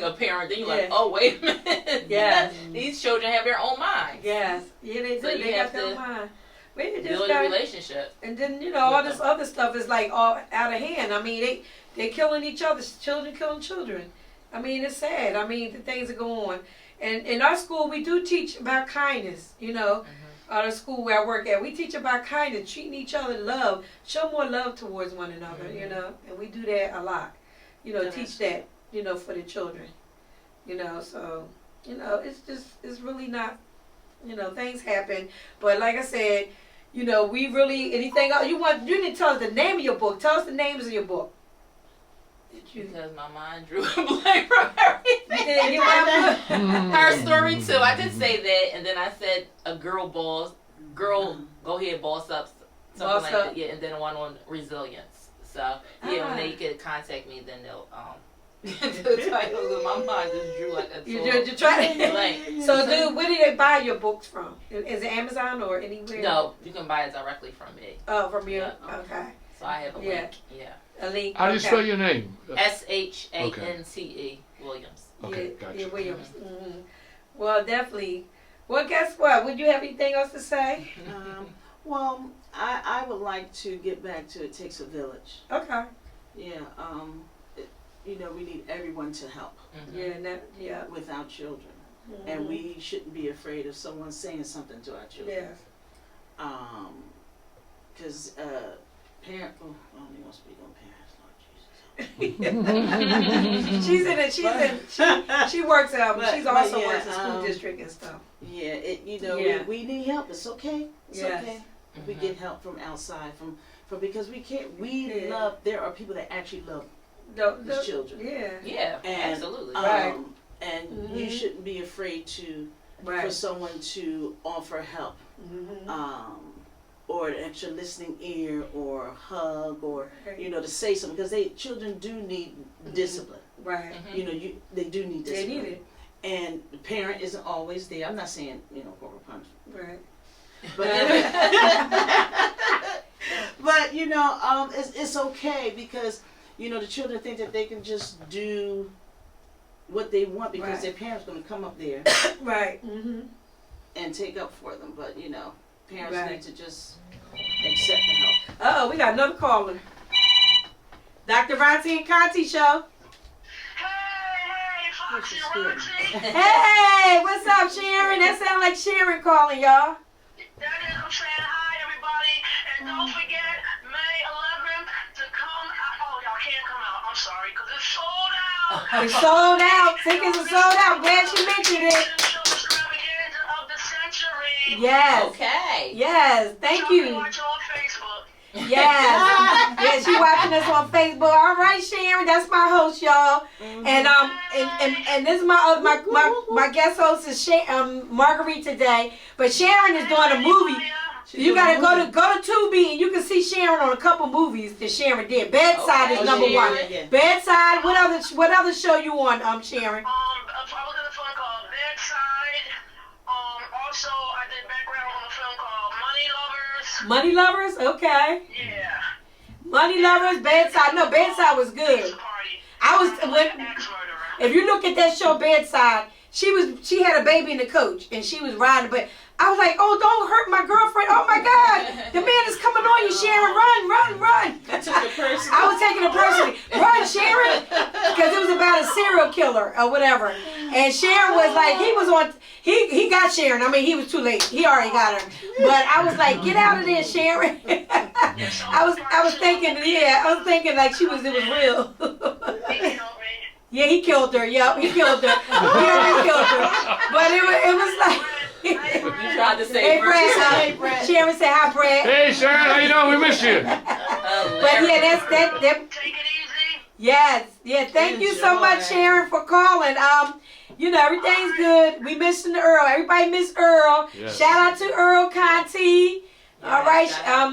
a parent. Then you're like, oh, wait a minute. Yes. These children have their own minds. Yes. Yeah, they do. So they got their own mind. Build a relationship. And then, all this other stuff is like all out of hand. I mean, they're killing each other. Children killing children. I mean, it's sad. I mean, the things that go on. And in our school, we do teach about kindness, At the school where I work at, we teach about kindness, treating each other love, show more love towards one another, and we do that a lot. Teach that, for the children. So, it's really not, things happen. But like I said, we really, anything else, you need to tell us the name of your book. Tell us the names of your book. Because my mind drew a blank from everything. Her story too. I did say that, and then I said a girl, go ahead, boss up, something like that. Yeah, and then one on resilience. So when they could contact me, then they'll the titles of my mind just drew like a you try to So dude, where do they buy your books from? Is it Amazon or anywhere? No, you can buy it directly from me. Oh, from you? Yeah. Okay. So I have a link. Yeah. A link. How do you spell your name? Shante Williams. Okay, gotcha. Yeah, Williams. Mm-hmm. Well, definitely. Well, guess what? Would you have anything else to say? Well, I would like to get back to It Takes a Village. Okay. Yeah. We need everyone to help. Mm-hmm. Yeah. With our children, and we shouldn't be afraid of someone saying something to our children. Yes. Because parent. Oh, I don't even want to speak on parents, Lord Jesus. She works out, but she also works in school district and stuff. Yeah, we need help. It's okay. It's okay. If we get help from outside, from because we can't. We love. There are people that actually love the children. Yeah, and, absolutely. And you shouldn't be afraid for someone to offer help. Or an extra listening ear, or a hug, or to say something, because children do need discipline. Right. They do need discipline. They need it. And the parent isn't always there. I'm not saying corporal punishment. Right. But it's okay, because the children think that they can just do what they want because their parents going to come up there. Right. And take up for them, but parents need to just accept the help. Oh, we got another caller. DrRoxanne Contee show. Hey, Foxy Roxy. Hey, what's up, Sharon? That sounds like Sharon calling, y'all. That is, I'm saying hi, everybody. And don't forget, May 11th to come out. Oh, y'all can't come out. I'm sorry, because it's sold out. It's sold out. Tickets are sold out. Glad she mentioned it. Of the century. Yes. Okay. Yes. Thank you. Watch on Facebook. Yes. Yeah, she watching us on Facebook. All right, Sharon, that's my host, y'all. And this is my guest host is Marguerite today. But Sharon is doing a movie. You gotta go to Tubi and you can see Sharon on a couple movies that Sharon did. Bedside is number one. Yeah. Bedside. What other show you on, Sharon? I was in a film called Bedside. Also, I did background on a film called Money Lovers. Money Lovers? Okay. Yeah. Money Lovers, Bedside. No, Bedside was good. If you look at that show, Bedside, she had a baby in the coach and she was riding, but I was like, oh, don't hurt my girlfriend. Oh my God, the man is coming on you, Sharon. Run. I was taking it personally. Run, Sharon. Because it was about a serial killer or whatever. And Sharon was like, he got Sharon. I mean, he was too late. He already got her. But I was like, get out of there, Sharon. I was thinking like it was real. Yeah, he killed her. Yep, he killed her. He killed her. But it was like. You tried to say hey, Brad. Sharon said hi, Brad. Hey, Sharon, how you doing? We miss you. But yeah, that. Take it easy. Yes, yeah. Thank you so much, Sharon, for calling. Everything's good. We missing Earl. Everybody miss Earl. Yes. Shout out to Earl Contee. All right.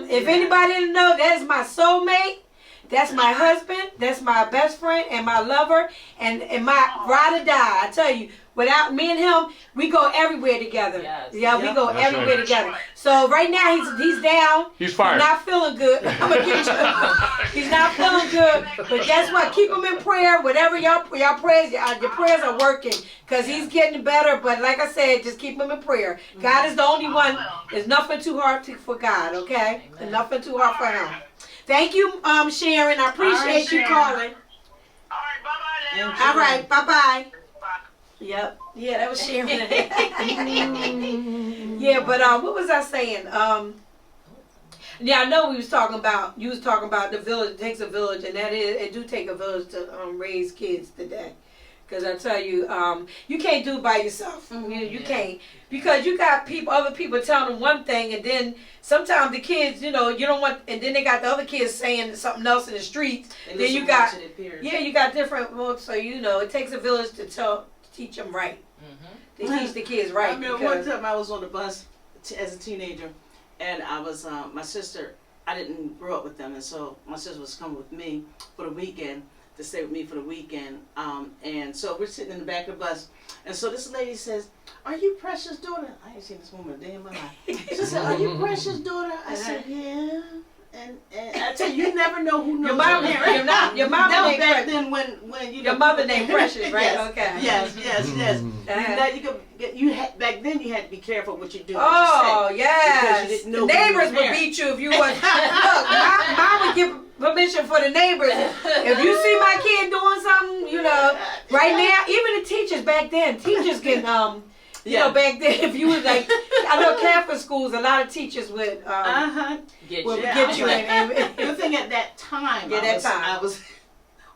If anybody didn't know, that is my soulmate. That's my husband. That's my best friend and my lover and my ride or die. I tell you, Without me and him, we go everywhere together. Yes. Yeah, we go That's everywhere right. together. So right now he's down. He's fired. He's not feeling good. I'm gonna get you. He's not feeling good. But guess what? Keep him in prayer. Whatever your prayers, your prayers are working, because he's getting better. But like I said, just keep him in prayer. God is the only one. There's nothing too hard for God. Okay, there's nothing too hard for Him. Thank you, Sharon. I appreciate you calling. All right, bye-bye now. All right, bye-bye. Bye. Yep. Yeah, that was Sharon. Yeah, but what was I saying? Yeah, I know you was talking about the village. It takes a village, and it do take a village to raise kids today. Because I tell you, you can't do it by yourself. You can't, because you got other people telling them one thing, and then sometimes the kids, you don't want, and then they got the other kids saying something else in the streets. Then you got, you got different. Well, so it takes a village to teach them right. To teach the kids right. I remember one time I was on the bus as a teenager, and I was my sister. I didn't grow up with them, and so my sister was coming with me for the weekend. To stay with me for the weekend, and so we're sitting in the back of the bus, and so this lady says, "Are you Precious' daughter?" I ain't seen this woman a day in my life. She said, "Are you Precious' daughter?" I said, "Yeah." And I tell you, you never know who knows your mom. Your mama that was named back Precious. then when Your mother named Precious, right? Yes, Okay. Yes. Now you had back then. You had to be careful what you do. Oh, what you say, yes. because you didn't know The who neighbors was would there. beat you if you was. Look, mom would give permission for the neighbors. If you see my kid doing something, right now, even the teachers back then, teachers can, back then, if you was like, I know Catholic schools, a lot of teachers would Get would you. get you. The thing at that time, I was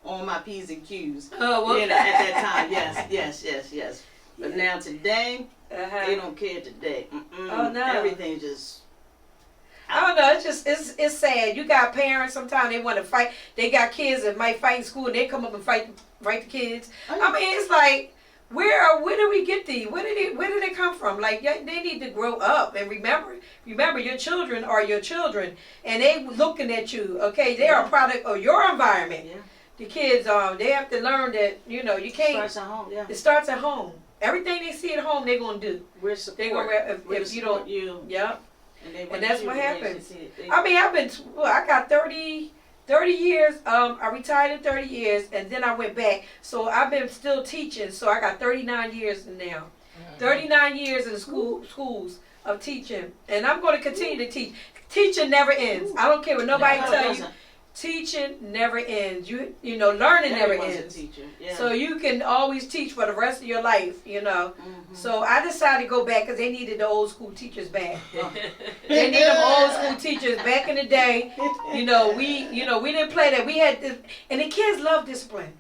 on my P's and Q's. Oh, well. At that time, yes. But now today, they don't care today. Oh, no. Everything just. I don't know. It's sad. You got parents. Sometimes they want to fight. They got kids that might fight in school, and they come up and fight the kids. I mean, it's like, where do we get these? Where did they come from? Like, they need to grow up and remember your children are your children, and they looking at you. Okay, they are a product of your environment. Yeah. The kids they have to learn that you can't. It starts at home. Yeah. It starts at home. Everything they see at home, they're gonna do. We're support. They're gonna if you don't. Yeah. And that's what happens. I mean, I got 30 years. I retired in 30 years, and then I went back. So I've been still teaching. So I got 39 years now. 39 years in schools of teaching, and I'm going to continue to teach. Teaching never ends. I don't care what nobody tell you. Teaching never ends. Learning never ends. Yeah. So you can always teach for the rest of your life. So I decided to go back because they needed the old school teachers back. They need them old school teachers back in the day. We didn't play that. We had this, and the kids love discipline.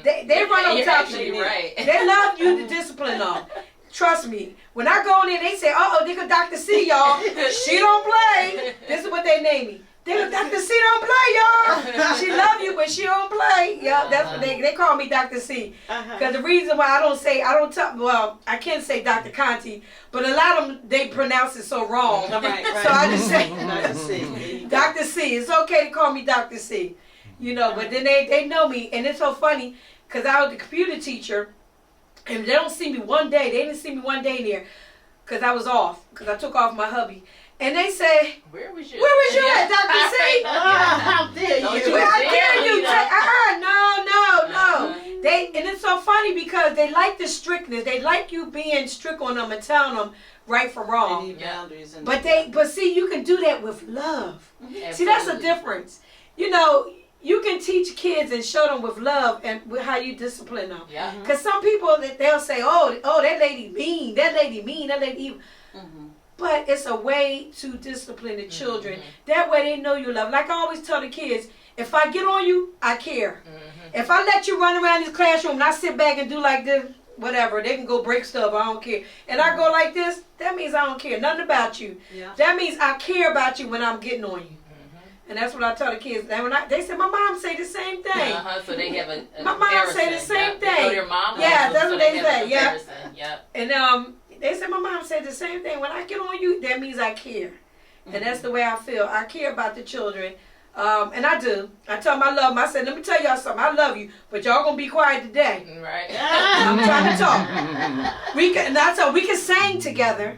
They run on top of you. Right. They love you to discipline them. Trust me. When I go in there, they say, "Uh-oh, they got Dr. C, y'all. She don't play." This is what they name me. Dr. C don't play, y'all. She love you, but she don't play. Yeah, that's what they call me Dr. C. Because the reason why I can't say Dr. Contee, but a lot of them, they pronounce it so wrong. Right. So I just say Dr. C. Dr. C. It's okay to call me Dr. C. But then they know me, and it's so funny because I was the computer teacher, and they don't see me one day. They didn't see me one day in there because I was off, because I took off my hubby. And they say, Where was you at, Dr. C? How dare you? How dare you? No. And it's so funny because they like the strictness. They like you being strict on them and telling them right from wrong. They need boundaries. But see, you can do that with love. Absolutely. See, that's the difference. You can teach kids and show them with love and with how you discipline them. Yeah. Because some people, they'll say, oh, that lady mean, that lady evil. But it's a way to discipline the children. That way they know you love. Like I always tell the kids, if I get on you, I care. If I let you run around this classroom and I sit back and do like this, whatever, they can go break stuff, I don't care. And I go like this, that means I don't care nothing about you. Yeah. That means I care about you when I'm getting on you. And that's what I tell the kids. And they say, my mom say the same thing. So they have a my mom say the same thing. So your mom that's what they say. Yep. And they said my mom said the same thing. When I get on you, that means I care. And that's the way I feel. I care about the children. And I do. I tell them I love them. I said, let me tell y'all something. I love you, but y'all gonna be quiet today. Right. I'm trying to talk. We can sing together,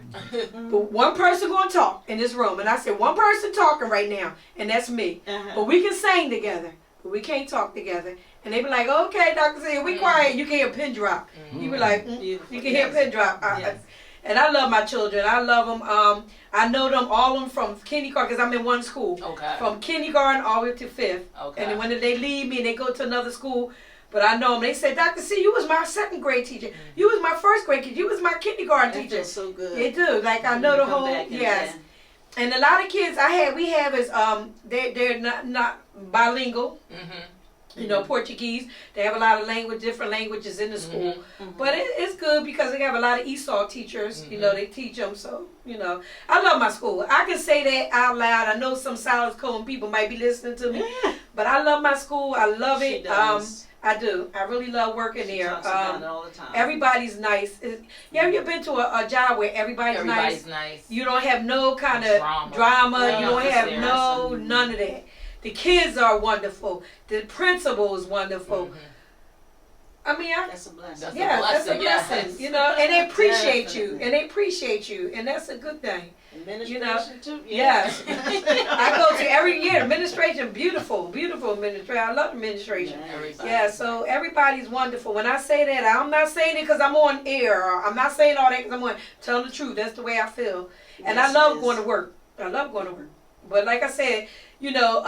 but one person gonna talk in this room. And I said, one person talking right now, and that's me. But we can sing together, but we can't talk together. And they be like, okay, Dr. C, we quiet. You can hear a pin drop. You be like, you can hear a pin drop. And I love my children. I love them. I know them, all of them from kindergarten, because I'm in one school. Okay. From kindergarten all the way to 5th. Okay. And then when they leave me and they go to another school, but I know them. They say, Dr. C, you was my 2nd grade teacher. You was my 1st grade teacher. You was my kindergarten teacher. Feels so good. They do. Like, I know the whole, yes. And a lot of kids we have is, they're not bilingual. You know, Portuguese. They have a lot of different languages in the school. But it's good because they have a lot of ESOL teachers. You know, they teach them. So, you know, I love my school. I can say that out loud. I know some South Cone people might be listening to me. But I love my school. I love it. I do. I really love working there. All the time. Everybody's nice. You've been to a job where everybody's nice. You don't have no kind of drama. You don't have none of that. The kids are wonderful. The principal is wonderful. I mean, that's a blessing. That's a blessing. Yes. You know, and they appreciate you. And that's a good thing. Administration too. Yes. I go to every year. Administration, beautiful administration. I love administration. So everybody's wonderful. When I say that, I'm not saying it because I'm on air. Or I'm not saying all that because I'm telling the truth. That's the way I feel. And I love going to work. But like I said, you know,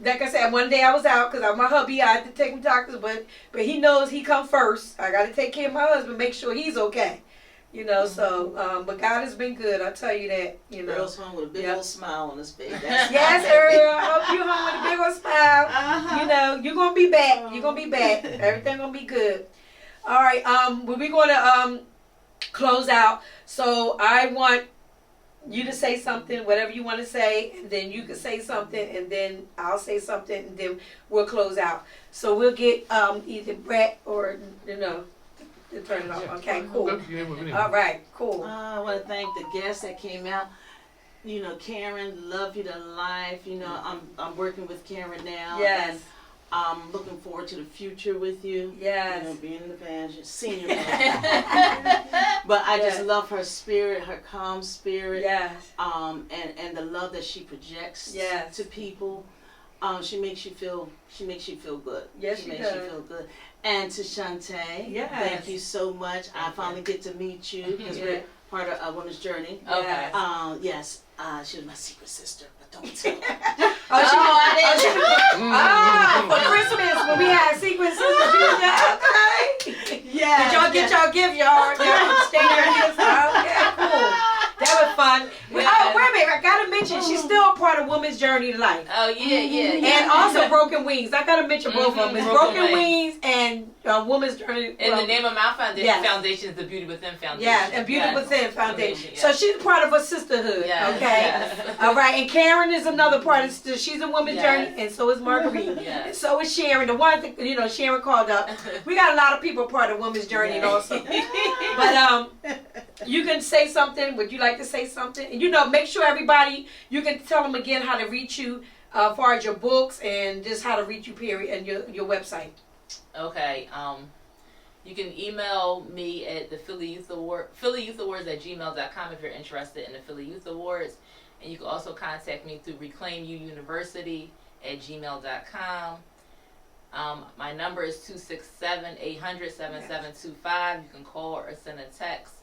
like I said, one day I was out because my hubby, I had to take him to doctors, but he knows he come first. I got to take care of my husband, make sure he's okay. You know, so, but God has been good. I'll tell you that, you know. Girl's home with a big old smile on his face. Yes, Ariel. I hope you're home with a big old smile. You know, you're going to be back. You're going to be back. Everything going to be good. All right, we're going to close out. So I want you to say something, whatever you want to say, and then you can say something, and then I'll say something, and then we'll close out. So we'll get either Brett or, you know, to turn it off. Okay, cool. All right, cool. I want to thank the guests that came out. You know, Karen, love you to life. You know, I'm working with Karen now. Yes. And I'm looking forward to the future with you. Yes. You know, being in the band, senior band. But I just love her spirit, her calm spirit. Yes. And the love that she projects to people. She makes you feel good. Yes, she makes you feel good. And to Shante, thank you so much. I finally get to meet you because we're part of a woman's journey. Okay. Yes. She was my secret sister, but don't tell. For Christmas when we had secret sisters, okay. Yeah. Did y'all get y'all gift, y'all? Stay there. Okay, cool. That was fun. Yeah. Oh, wait a minute. I gotta mention she's still a part of Women's Journey to Life. Oh yeah. And also Broken Wings. I gotta mention both of them. It's Broken Wings and Women's Journey. And the name of my foundation is the Beauty Within Foundation. Yeah, and Beauty Within Foundation. So she's part of a sisterhood. Yes. Okay. Yes. All right. And Karen is another part of she's a Women's Journey, and so is Marguerite. Yes. And so is Sharon. The one that, you know, Sharon called up. We got a lot of people part of Women's Journey also. But you can say something. Would you like to say something? And you know, make sure everybody, you can tell them again how to reach you as far as your books and just how to reach you, period, and your website. Okay. You can email me at the Philly Youth Awards @gmail.com if you're interested in the Philly Youth Awards. And you can also contact me through reclaimuuniversity@gmail.com. My number is 267-800-7725. You can call or send a text.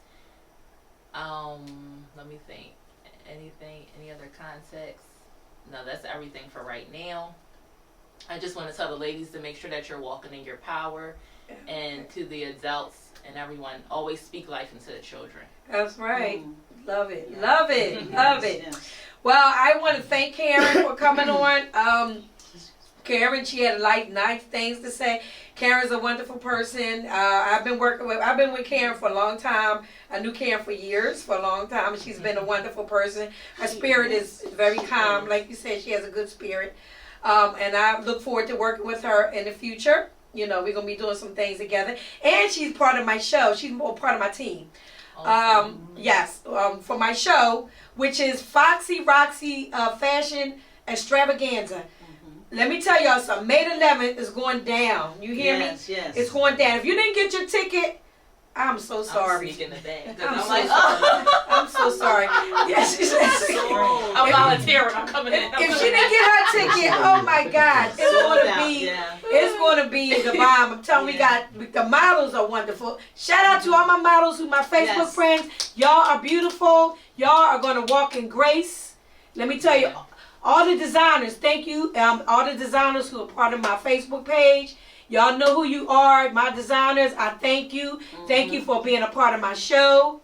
Let me think. Any other context? No, that's everything for right now. I just want to tell the ladies to make sure that you're walking in your power, and to the adults and everyone, always speak life into the children. That's right. Love it. Yeah. Love it. Love it. Yeah. Well, I want to thank Karen for coming on. Karen, she had nice things to say. Karen's a wonderful person. I've been with Karen for a long time. I knew Karen for years, for a long time, and she's been a wonderful person. Her spirit is very calm. Like you said, she has a good spirit. And I look forward to working with her in the future. You know, we're going to be doing some things together. And she's part of my show. She's part of my team. Awesome. For my show, which is Foxy Roxy Fashion extravaganza. Let me tell y'all something. May the 11th is going down. You hear me? Yes. It's going down. If you didn't get your ticket, I'm so sorry. I'm sneaking the bag. I'm so sorry. Yes, I'm volunteering. I'm coming in. If she didn't get her ticket, oh my God, it's gonna be the bomb. I'm telling you, we got the models are wonderful. Shout out to all my models who my Facebook friends. Y'all are beautiful. Y'all are gonna walk in grace. Let me tell you, all the designers. Thank you, all the designers who are part of my Facebook page. Y'all know who you are, my designers. I thank you. Thank you for being a part of my show.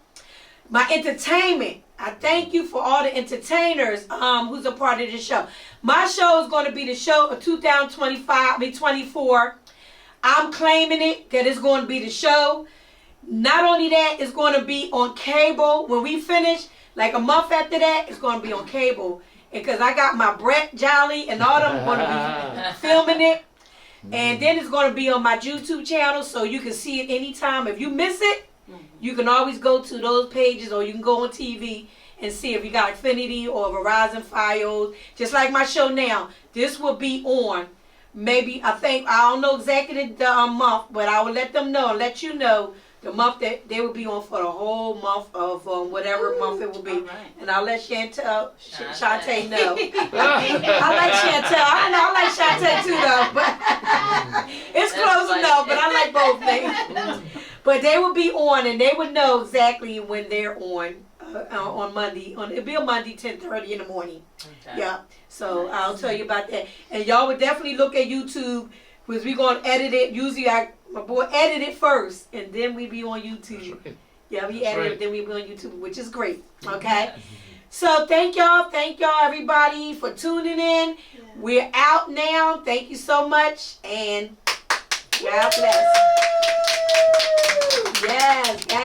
My entertainment. I thank you for all the entertainers who's a part of the show. My show is going to be the show of 2024. I'm claiming it that it's going to be the show. Not only that, it's going to be on cable. When we finish, like a month after that, it's going to be on cable. Because I got my Brett Jolly and all them going to be filming it. And then it's going to be on my YouTube channel, so you can see it anytime. If you miss it, you can always go to those pages, or you can go on TV and see if you got Xfinity or Verizon Fios. Just like my show now, this will be on. Maybe, I don't know exactly the month, but I will let them know, let you know the month that they will be on for the whole month of whatever month it will be. Right. And I'll let Shante know. I like Shante. I like Shante too though. But it's close enough, but I like both names. But they will be on, and they would know exactly when they're on Monday. It'll be on Monday, 10:30 in the morning. Okay. Yeah. So nice. I'll tell you about that. And y'all would definitely look at YouTube, because we're going to edit it. Usually my boy edit it first, and then we be on YouTube. Right. Yeah, we edit it, then we be on YouTube, which is great. Okay? So thank y'all, everybody, for tuning in. We're out now. Thank you so much, and God bless. Yes.